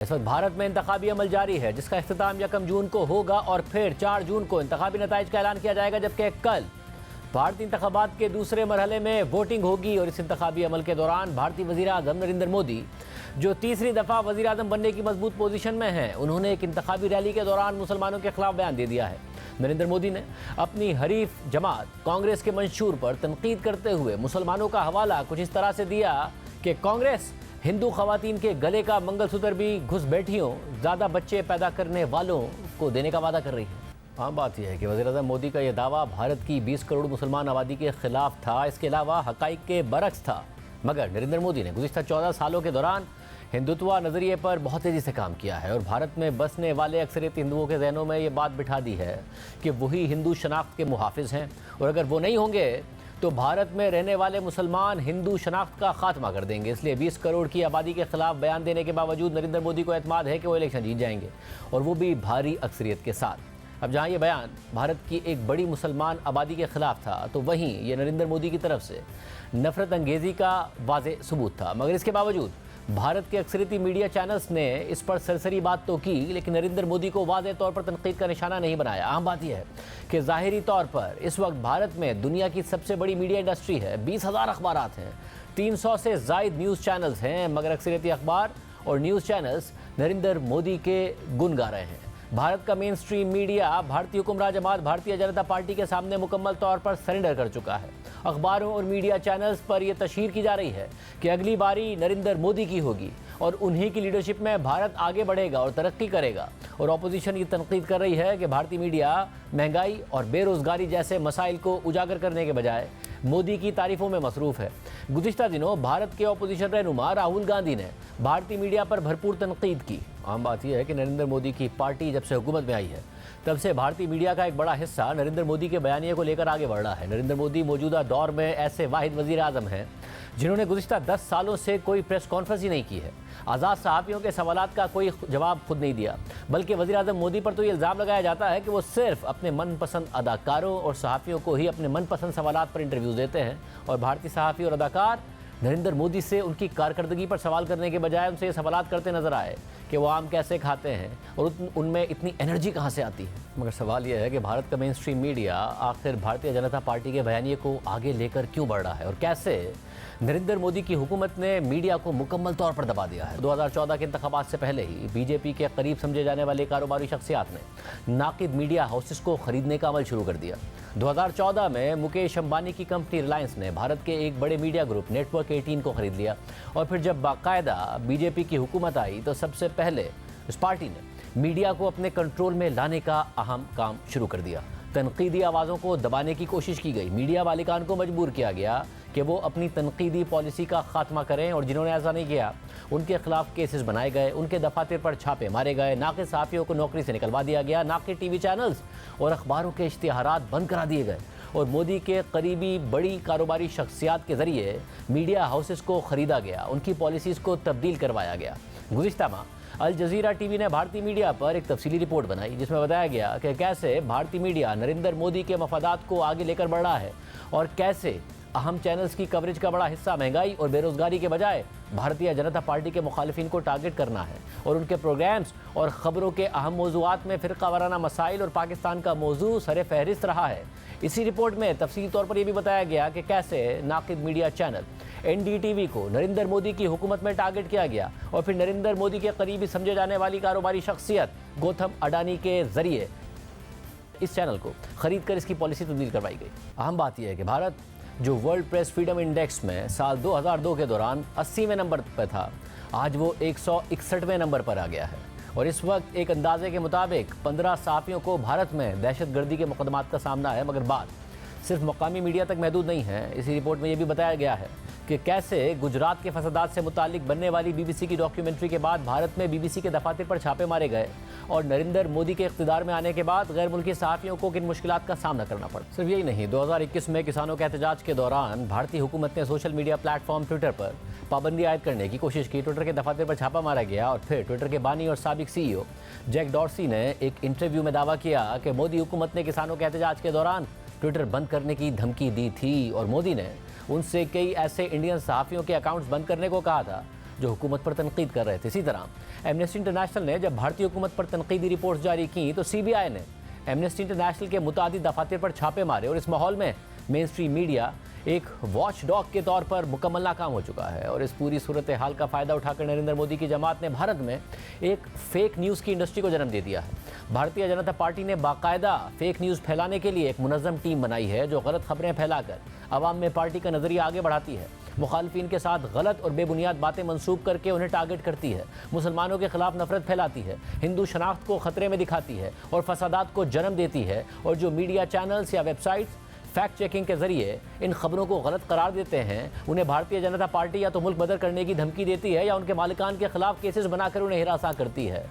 इस वक्त भारत में इंतखाबी अमल जारी है, जिसका इख्तिताम 1 जून को होगा और फिर 4 जून को इंतखाबी नताइज का ऐलान किया जाएगा। जबकि कल भारतीय इंतखाबात के दूसरे मरहले में वोटिंग होगी और इस इंतखाबी अमल के दौरान भारतीय वज़ीर आज़म नरेंद्र मोदी, जो तीसरी दफ़ा वज़ीर आज़म बनने की मजबूत पोजीशन में हैं, उन्होंने एक इंतखाबी रैली के दौरान मुसलमानों के खिलाफ बयान दे दिया है। नरेंद्र मोदी ने अपनी हरीफ जमात कांग्रेस के मंशूर पर तनकीद करते हुए मुसलमानों का हवाला कुछ इस तरह से दिया कि कांग्रेस हिंदू खवातीन के गले का मंगलसूत्र भी घुसपैठियों, ज़्यादा बच्चे पैदा करने वालों को देने का वादा कर रही है। आम बात यह है कि वज़ीर आज़म मोदी का यह दावा भारत की 20 करोड़ मुसलमान आबादी के खिलाफ था, इसके अलावा हक़ाइक़ के बरक्स था। मगर नरेंद्र मोदी ने गुज़िश्ता 14 सालों के दौरान हिंदुत्व नज़रिए पर बहुत तेज़ी से काम किया है और भारत में बसने वाले अक्सरियत हिंदुओं के जहनों में ये बात बिठा दी है कि वही हिंदू शनाख्त के मुहाफिज हैं और अगर वो नहीं होंगे तो भारत में रहने वाले मुसलमान हिंदू शनाख्त का खात्मा कर देंगे। इसलिए 20 करोड़ की आबादी के खिलाफ बयान देने के बावजूद नरेंद्र मोदी को एतमाद है कि वो इलेक्शन जीत जाएंगे और वो भी भारी अक्सरियत के साथ। अब जहां ये बयान भारत की एक बड़ी मुसलमान आबादी के खिलाफ था, तो वहीं ये नरेंद्र मोदी की तरफ से नफरत अंगेज़ी का वाज़े सबूत था। मगर इसके बावजूद भारत के अक्सरियती मीडिया चैनल्स ने इस पर सरसरी बात तो की, लेकिन नरेंद्र मोदी को वाज़ेह तौर पर तनकीद का निशाना नहीं बनाया। अहम बात यह है कि ज़ाहिरी तौर पर इस वक्त भारत में दुनिया की सबसे बड़ी मीडिया इंडस्ट्री है। 20,000 अखबारात हैं, 300 से ज़ायद न्यूज़ चैनल्स हैं, मगर अक्सरियती अखबार और न्यूज़ चैनल्स नरेंद्र मोदी के गुण गा रहे हैं। भारत का मेन स्ट्रीम मीडिया भारतीय हुक्मरान जमात भारतीय जनता पार्टी के सामने मुकम्मल तौर पर सरेंडर कर चुका है। अखबारों और मीडिया चैनल्स पर यह तशहीर की जा रही है कि अगली बारी नरेंद्र मोदी की होगी और उन्हीं की लीडरशिप में भारत आगे बढ़ेगा और तरक्की करेगा। और अपोजिशन ये तनकीद कर रही है कि भारतीय मीडिया महंगाई और बेरोज़गारी जैसे मसाइल को उजागर करने के बजाय मोदी की तारीफ़ों में मसरूफ़ है। गुज़िश्ता दिनों भारत के अपोजिशन रहनुमा राहुल गांधी ने भारतीय मीडिया पर भरपूर तनकीद की। आम बात यह है कि नरेंद्र मोदी की पार्टी जब से हुकूमत में आई है, तब से भारतीय मीडिया का एक बड़ा हिस्सा नरेंद्र मोदी के बयानिए को लेकर आगे बढ़ रहा है। नरेंद्र मोदी मौजूदा दौर में ऐसे वाहिद वज़ीर आज़म हैं जिन्होंने गुज़िश्ता 10 सालों से कोई प्रेस कॉन्फ्रेंस ही नहीं की है, आज़ाद सहाफ़ियों के सवालात का कोई जवाब खुद नहीं दिया, बल्कि वज़ीर आज़म मोदी पर तो ये इल्ज़ाम लगाया जाता है कि वो सिर्फ अपने मनपसंद अदाकारों और सहाफ़ियों को ही अपने मनपसंद सवालात पर इंटरव्यू देते हैं और भारतीय सहाफ़ी और अदाकार नरेंद्र मोदी से उनकी कारकर्दगी पर सवाल करने के बजाय उनसे ये सवालात करते नजर आए कि वो आम कैसे खाते हैं और उनमें इतनी एनर्जी कहाँ से आती है। मगर सवाल यह है कि भारत का मेन स्ट्रीम मीडिया आखिर भारतीय जनता पार्टी के बयानिए को आगे लेकर क्यों बढ़ रहा है और कैसे नरेंद्र मोदी की हुकूमत ने मीडिया को मुकम्मल तौर पर दबा दिया है। 2014 के इंतखाबात से पहले ही बीजेपी के करीब समझे जाने वाले कारोबारी शख्सियात ने नाकिद मीडिया हाउसेस को खरीदने का अमल शुरू कर दिया। 2014 में मुकेश अंबानी की कंपनी रिलायंस ने भारत के एक बड़े मीडिया ग्रुप नेटवर्क 18 को खरीद लिया और फिर जब बाकायदा बीजेपी की हुकूमत आई तो सबसे पहले इस पार्टी ने मीडिया को अपने कंट्रोल में लाने का अहम काम शुरू कर दिया। तनकीदी आवाज़ों को दबाने की कोशिश की गई। मीडिया मालिकान को मजबूर किया गया कि वो अपनी तनकीदी पॉलिसी का खात्मा करें और जिन्होंने ऐसा नहीं किया उनके खिलाफ केसेस बनाए गए, उनके दफातर पर छापे मारे गए, नाक़िद सहाफ़ियों को नौकरी से निकलवा दिया गया, नाक़िद टीवी चैनल्स और अखबारों के इश्तिहारात बंद करा दिए गए और मोदी के करीबी बड़ी कारोबारी शख्सियात के ज़रिए मीडिया हाउसेस को ख़रीदा गया, उनकी पॉलिसीज़ को तब्दील करवाया गया। गुज़िश्ता माह अल जज़ीरा टीवी ने भारतीय मीडिया पर एक तफसीली रिपोर्ट बनाई जिसमें बताया गया कि कैसे भारतीय मीडिया नरेंद्र मोदी के मफादात को आगे लेकर बढ़ रहा है और कैसे अहम चैनल्स की कवरेज का बड़ा हिस्सा महंगाई और बेरोज़गारी के बजाय भारतीय जनता पार्टी के मुखालिफिन को टारगेट करना है और उनके प्रोग्राम्स और ख़बरों के अहम मौज़ूआत में फ़िरका वाराना मसाइल और पाकिस्तान का मौजू सरे फहरिस्त रहा है। इसी रिपोर्ट में तफसीली तौर पर यह भी बताया गया कि कैसे नाकिद मीडिया चैनल NDTV को नरेंद्र मोदी की हुकूमत में टारगेट किया गया और फिर नरेंद्र मोदी के करीबी समझे जाने वाली कारोबारी शख्सियत गौतम अडानी के ज़रिए इस चैनल को ख़रीद कर इसकी पॉलिसी तब्दील करवाई गई। अहम बात यह है कि भारत जो वर्ल्ड प्रेस फ्रीडम इंडेक्स में साल 2002 के दौरान 80वें नंबर पर था, आज वो 161वें नंबर पर आ गया है और इस वक्त एक अंदाजे के मुताबिक 15 सहाफ़ियों को भारत में दहशतगर्दी के मुकदमात का सामना है। मगर बात सिर्फ मकामी मीडिया तक महदूद नहीं है। इसी रिपोर्ट में ये भी बताया गया है कि कैसे गुजरात के फसादात से मुतालिक बनने वाली BBC की डॉक्यूमेंट्री के बाद भारत में BBC के दफातर पर छापे मारे गए और नरेंद्र मोदी के इख्तिदार में आने के बाद गैर मुल्की सहाफ़ियों को किन मुश्किलात का सामना करना पड़ा। सिर्फ यही नहीं, 2021 में किसानों के एहतजाज के दौरान भारतीय हुकूमत ने सोशल मीडिया प्लेटफॉर्म ट्विटर पर पाबंदी आयद करने की कोशिश की। ट्विटर के दफातर पर छापा मारा गया और फिर ट्विटर के बानी और साबिक CEO जैक डॉर्सी ने एक इंटरव्यू में दावा किया कि मोदी हुकूमत ने किसानों के एहतजाज के दौरान ट्विटर बंद करने की धमकी दी थी और मोदी ने उनसे कई ऐसे इंडियन सहाफ़ियों के अकाउंट्स बंद करने को कहा था जो हुकूमत पर तनकीद कर रहे थे। इसी तरह एमनेस्टी इंटरनेशनल ने जब भारतीय हुकूमत पर तनकीदी रिपोर्ट जारी की तो CBI ने एमनेस्टी इंटरनेशनल के मुतादिद दफातर पर छापे मारे और इस माहौल में मेन स्ट्रीम मीडिया एक वॉच डॉग के तौर पर मुकम्मल नाकाम हो चुका है। और इस पूरी सूरत हाल का फ़ायदा उठाकर नरेंद्र मोदी की जमात ने भारत में एक फेक न्यूज़ की इंडस्ट्री को जन्म दे दिया है। भारतीय जनता पार्टी ने बाकायदा फेक न्यूज़ फैलाने के लिए एक मुनज़्ज़म टीम बनाई है जो गलत खबरें फैलाकर अवाम में पार्टी का नज़रिया आगे बढ़ाती है, मुखालफिन के साथ गलत और बेबुनियाद बातें मंसूब करके उन्हें टारगेट करती है, मुसलमानों के खिलाफ नफरत फैलाती है, हिंदू शनाख्त को खतरे में दिखाती है और फसादात को जन्म देती है। और जो मीडिया चैनल्स या वेबसाइट्स फैक्ट चेकिंग के जरिए इन खबरों को गलत करार देते हैं, उन्हें भारतीय जनता पार्टी या तो मुल्क बदर करने की धमकी देती है या उनके मालिकान के खिलाफ केसेस बनाकर उन्हें हिरासा करती है।